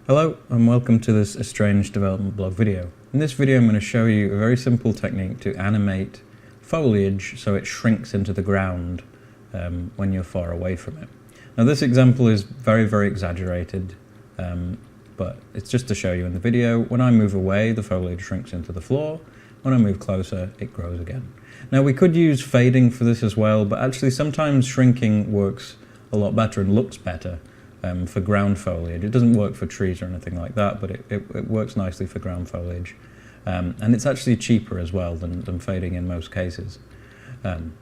Hello and welcome to this Estranged development blog video. In this video I'm going to show you a very simple technique to animate foliage so it shrinks into the ground when you're far away from it. Now this example is very exaggerated, but it's just to show you in the video. When I move away, the foliage shrinks into the floor. When I move closer, it grows again. Now we could use fading for this as well, but actually sometimes shrinking works a lot better and looks better for ground foliage. It doesn't work for trees or anything like that, but it works nicely for ground foliage. And it's actually cheaper as well than fading in most cases.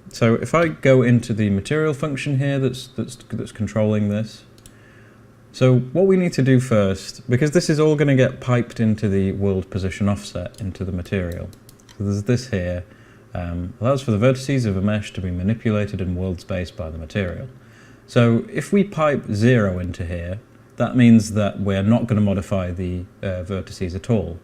So if I go into the material function here that's controlling this, so what we need to do first, because this is all going to get piped into the world position offset into the material. So there's this here, allows for the vertices of a mesh to be manipulated in world space by the material. So if we pipe 0 into here, that means that we're not going to modify the vertices at all.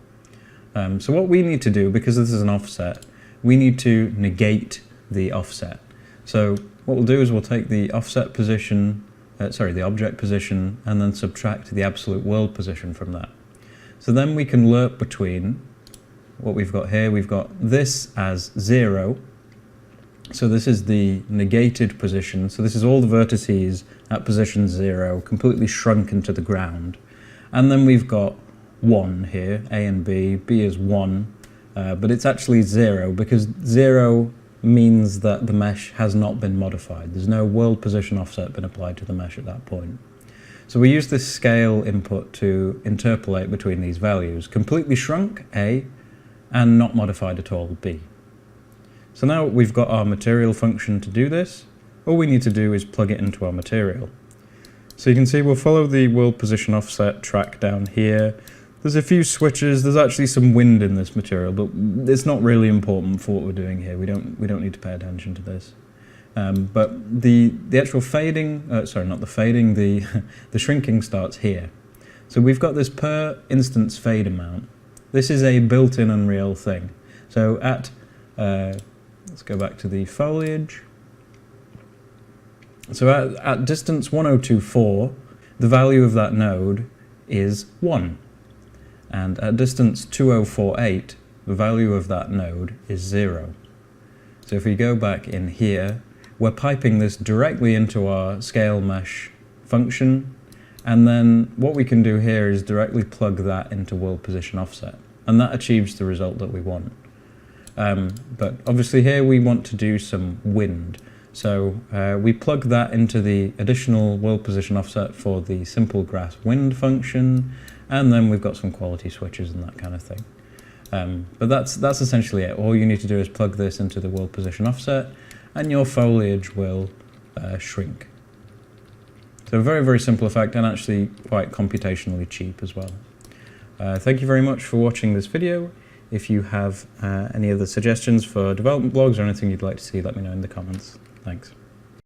So what we need to do, because this is an offset, we need to negate the offset. So what we'll do is we'll take the offset position, the object position, and then subtract the absolute world position from that. So then we can lerp between what we've got here. We've got this as 0. So this is the negated position. So this is all the vertices at position 0, completely shrunk into the ground. And then we've got 1 here, A and B. B is 1, but it's actually 0 because 0 means that the mesh has not been modified. There's no world position offset been applied to the mesh at that point. So we use this scale input to interpolate between these values. Completely shrunk, A, and not modified at all, B. So now we've got our material function to do this. All we need to do is plug it into our material. So you can see we'll follow the world position offset track down here. There's a few switches. There's actually some wind in this material, but it's not really important for what we're doing here. We don't need to pay attention to this. But the actual fading, not the fading, the shrinking starts here. So we've got this per instance fade amount. This is a built-in Unreal thing. So at let's go back to the foliage. So at distance 1024, the value of that node is 1. And at distance 2048, the value of that node is 0. So if we go back in here, we're piping this directly into our scale mesh function. And then what we can do here is directly plug that into world position offset. And that achieves the result that we want. But obviously here we want to do some wind. So we plug that into the additional world position offset for the simple grass wind function, and then we've got some quality switches and that kind of thing. But that's essentially it. All you need to do is plug this into the world position offset, and your foliage will shrink. So a very simple effect, and actually quite computationally cheap as well. Thank you very much for watching this video. If you have any other suggestions for development blogs or anything you'd like to see, let me know in the comments. Thanks.